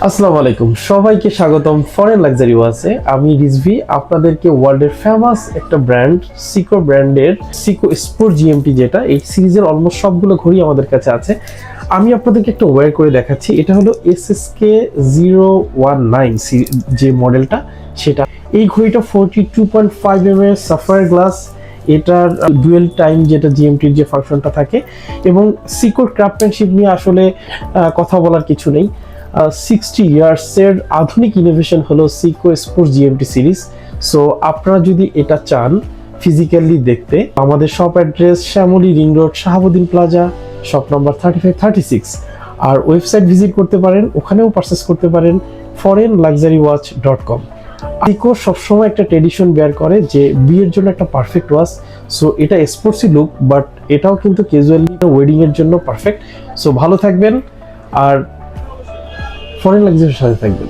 আসসালামু আলাইকুম, সবাইকে স্বাগতম ফরেন লাক্সারি ওয়াচে। আমি রিজভি আপনাদেরকে ওয়ার্ল্ডের ফেমাস একটা ব্র্যান্ড সিকো ব্র্যান্ডের সিকো স্পোর্ট জিএমটি, যেটা এই সিরিজের অলমোস্ট সবগুলো ঘড়ি আমাদের কাছে আছে। আমি আপনাদেরকে একটা ওয়্যার করে দেখাচ্ছি। এটা হলো SSK 019 যে মডেলটা, সেটা এই ঘড়িটা 42.5 mm সাফায়ার গ্লাস। এটার ডুয়েল টাইম যেটা জিএমটির যে ফাংশনটা থাকে, এবং সিকোর ক্রাফটম্যানশিপ নিয়ে আসলে কথা বলার কিছু নেই। 60 ইয়ার্সের আধুনিক ইনোভেশন হলো Seiko sports GMT series. So আপনারা যদি এটা চান ফিজিক্যালি দেখতে, আমাদের shop address Shyamoli ring road, Shahabuddin Plaza, shop number 3536। আর ওয়েবসাইট ভিজিট করতে পারেন, ওখানেও পারচেস করতে পারেন foreignluxurywatch.com। সিকো সবসময় একটা ট্রেডিশন বেয়ার করে যে বিয়ের জন্য একটা পারফেক্ট ওয়াচ। সো এটা স্পোর্টসি লুক, বাট এটাও কিন্তু ক্যাজুয়ালি ওয়েডিং এর জন্য পারফেক্ট। সো ভালো থাকবেন আর ফরেন লাক্সারির সাথে থাকবেন।